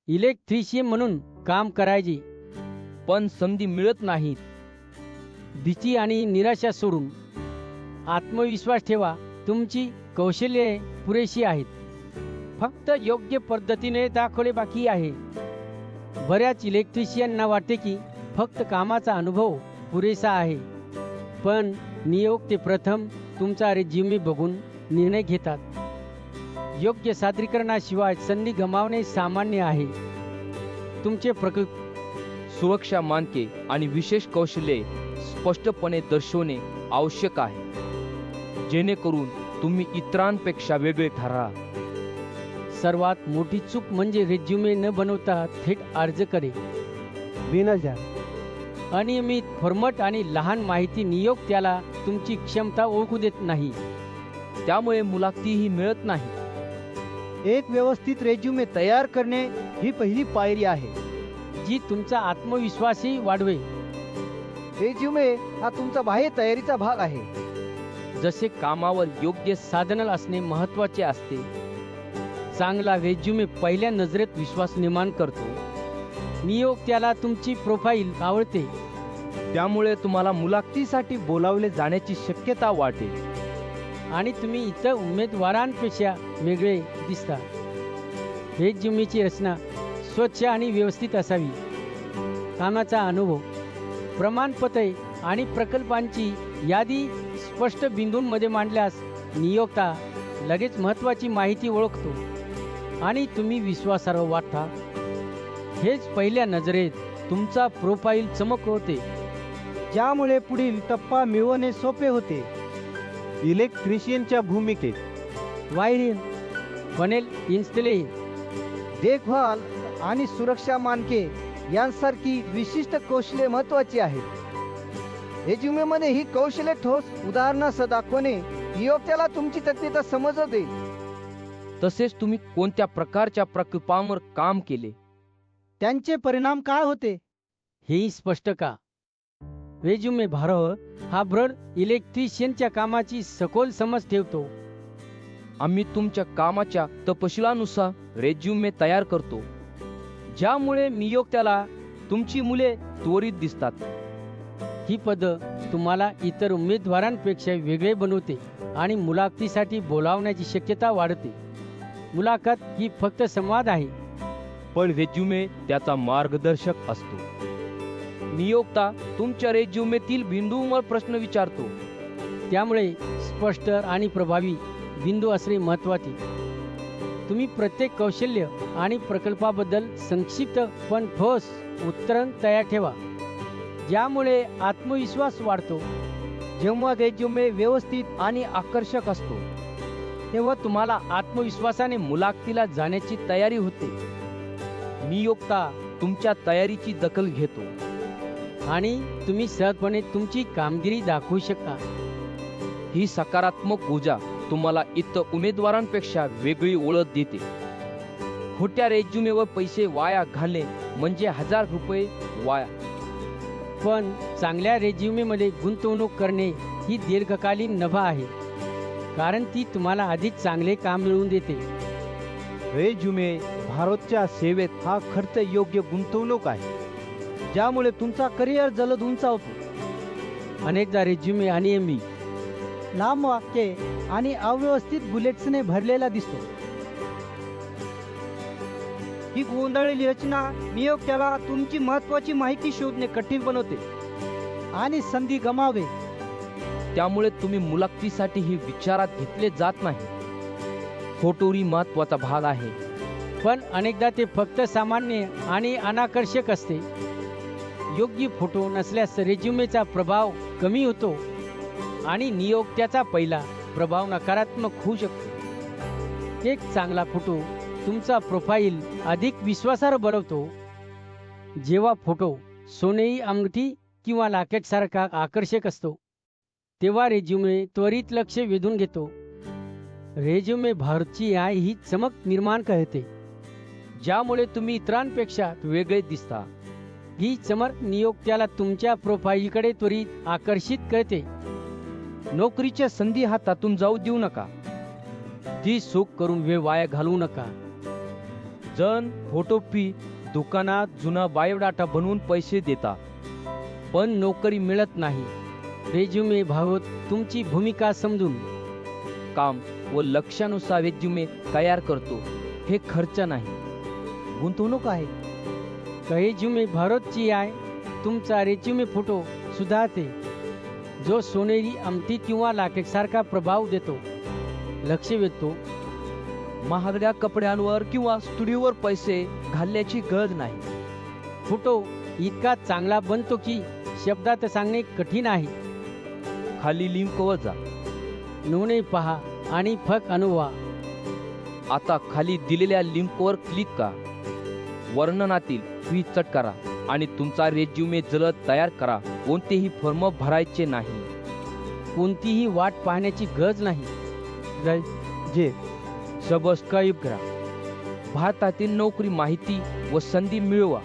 Electrician म्हणून काम करायचे, पण संधी मिळत नाहीत. भीती आणि निराशा सोडून आत्मविश्वास ठेवा. तुमची कौशल्ये पुरेशी आहेत, फक्त योग्य पद्धतीने दाखवले बाकी आहे. बऱ्याच इलेक्ट्रिशियनना वाटते की फक्त कामाचा अनुभव पुरेसा आहे, पण नियोक्ते प्रथम तुमचा रेझ्युमे बघून निर्णय घेतात. योग्य सादरीकरणाशिवाय संधी गमावणे सामान्य आहे. तुमचे प्रकल्प सुरक्षा मानके आणि विशेष कौशल्ये स्पष्टपणे दर्शवणे आवश्यक आहे, जेणेकरून तुम्ही इतरांपेक्षा वेगळे ठरा. सर्वात मोठी चूक म्हणजे रेझ्युमे न बनवता थेट अर्ज करे. अनियमित फॉर्मॅट आणि लहान माहिती नियोक्त्याला तुमची क्षमता ओळखू देत नाही. त्यामुळे मुलाखतीही मिळत नाही. एक व्यवस्थित रेझ्युमे तयार करणे ही पहिली पायरी आहे, जी तुमचा आत्मविश्वासही वाढवे. रेझ्युमे हा तुमचा बाह्य तयारीचा भाग आहे. जसे कामावर योग्य साधन असणे महत्त्वाचे असते, चांगला रेझ्युमे पहिल्या नजरेत विश्वास निर्माण करतो. नियोक्त्याला तुमची प्रोफाईल आवडते, त्यामुळे तुम्हाला मुलाखतीसाठी बोलावले जाण्याची शक्यता वाढते. आणि तुम्ही इतर उमेदवारांपेक्षा वेगळे दिसता. रेझ्युमेची रचना स्वच्छ आणि व्यवस्थित असावी. कामाचा अनुभव, प्रमाणपत्रे आणि प्रकल्पांची यादी स्पष्ट बिंदूंमध्ये मांडल्यास नियोक्ता लगेच महत्त्वाची माहिती ओळखतो आणि तुम्ही विश्वासार्ह वाटता. हेच पहिल्या नजरेत तुमचा प्रोफाईल चमकवते, ज्यामुळे पुढील टप्पा मिळवणे सोपे होते. इलेक्ट्रिशियनच्या भूमिकेत वायरिंग, पॅनेल इन्स्टॉलेशन, देखभाल आणि सुरक्षा मानके यांसारखी विशिष्ट कौशल्ये महत्त्वाची आहेत. रेझ्युमेमध्ये ही कौशल्ये ठोस उदाहरणासह दाखवणे नियोक्त्याला तुमची तज्ञता समजवते. तसेच तुम्ही कोणत्या प्रकारच्या प्रकल्पांवर काम केले, त्यांचे परिणाम काय होते हेही स्पष्ट का. रेझ्युमे हा ब्रड इलेक्ट्रिशियनच्या कामाची सखोल समज ठेवतो. आम्ही तुमच्या कामाच्या तपशिलानुसार रेझ्युमे तयार करतो, ज्यामुळे नियोक्त्याला तुमची मुले त्वरित दिसतात. ही पद्धत तुम्हाला इतर उमेदवारांपेक्षा वेगळे बनवते आणि मुलाखतीसाठी बोलावण्याची शक्यता वाढते. मुलाखत ही फक्त संवाद आहे, पण रेझ्युमे त्याचा मार्गदर्शक असतो. नियोक्ता तुमच्या रेझ्युमेतील बिंदूंवर प्रश्न विचारतो, त्यामुळे स्पष्ट आणि प्रभावी बिंदू असणे महत्त्वाचे. तुम्ही प्रत्येक कौशल्य आणि प्रकल्पाबद्दल संक्षिप्त पण ठोस उत्तर तयार ठेवा, ज्यामुळे आत्मविश्वास वाढतो. जेव्हा रेझ्युमे व्यवस्थित आणि आकर्षक असतो, तेव्हा तुम्हाला आत्मविश्वासाने मुलाखतीला जाण्याची तयारी होते. नियोक्ता तुमच्या तयारीची दखल घेतो आणि तुम्ही सहजपणे तुमची कामगिरी दाखवू शकता. ही सकारात्मक ऊर्जा तुम्हाला इतर उमेदवारांपेक्षा वेगळी ओळख देते. खोट्या रेझ्युमेवर पैसे वाया घालणे म्हणजे ₹1000 वाया. पण चांगल्या रेझ्युमेमध्ये गुंतवणूक करणे ही दीर्घकालीन नफा आहे, कारण ती तुम्हाला अधिक चांगले काम मिळवून देते. रेझ्युमे भारतच्या सेवेत हा खर्च योग्य गुंतवणूक आहे, ज्यामुळे तुमचा करिअर जलद उंचावतो. अनेकदा रेझ्युमे अनियमित, लांब वाक्ये आणि अव्यवस्थित बुलेट्सने भरलेला दिसतो. ही गोंधळलेली रचना नियोक्त्याला तुमची महत्त्वाची माहिती शोधणे कठीण बनवते आणि संधी गमावे. त्यामुळे तुम्ही मुलाखतीसाठी ही विचारात घेतले जात नाही. फोटोही महत्त्वाचा भाग आहे, पण अनेकदा ते फक्त सामान्य आणि अनाकर्षक असते. योग्य फोटो नसल्यास रेझ्युमेचा प्रभाव कमी होतो आणि नियोक्त्याचा पहिला प्रभाव नकारात्मक होऊ शकतो. एक चांगला फोटो तुमचा प्रोफाईल अधिक विश्वासार्ह बनवतो. जेव्हा फोटो सोनेरी अंगठी किंवा लॉकेटसारखा आकर्षक असतो, तेव्हा रेझ्युमे त्वरित लक्ष वेधून घेतो. रेझ्युमे भारतची आहे ही चमक निर्माण करते, ज्यामुळे तुम्ही इतरांपेक्षा वेगळे दिसता. ही चमक नियोक्त्याला तुमच्या प्रोफाईलकडे त्वरित आकर्षित करते. नोकरीच्या संधी हातातून जाऊ देऊ नका. ती सुख करून वेळ वाया घालवू नका. जण फोटो फी दुकानात जुना बायोडाटा बनवून पैसे देतात. पण नोकरी मिळत नाही. रेज्युमे भावत तुमची भूमिका समजून काम व लक्ष्यानुसार रेज्युमे तयार करतो. हे खर्च नाही, गुंतवणूक आहे. रेज्युमे भारतची आहे. तुमचा रेज्युमे फोटो सुधारते, जो सोनेरी अंगठी किंवा लाखेसारखा प्रभाव देतो. लक्ष वेधतो. महागड्या कपड्यांवर किंवा स्टुडिओवर पैसे घालण्याची गरज नाही. फोटो इतका चांगला बनतो की शब्दात सांगणे कठीण आहे. खाली लिंकवर जा. नमुने पहा आणि फक अनुभवा. आता खाली दिलेल्या लिंकवर क्लिक करा. वर्णनातील फी चट करा आणि तुमचा रेज्युमे जलद तयार करा. कोणतेही फॉर्म भरायचे नाही. कोणतीही वाट पाहण्याची गरज नाही. जे सबस्क्राईब करा. भारतातील नोकरी माहिती व संधी मिळवा.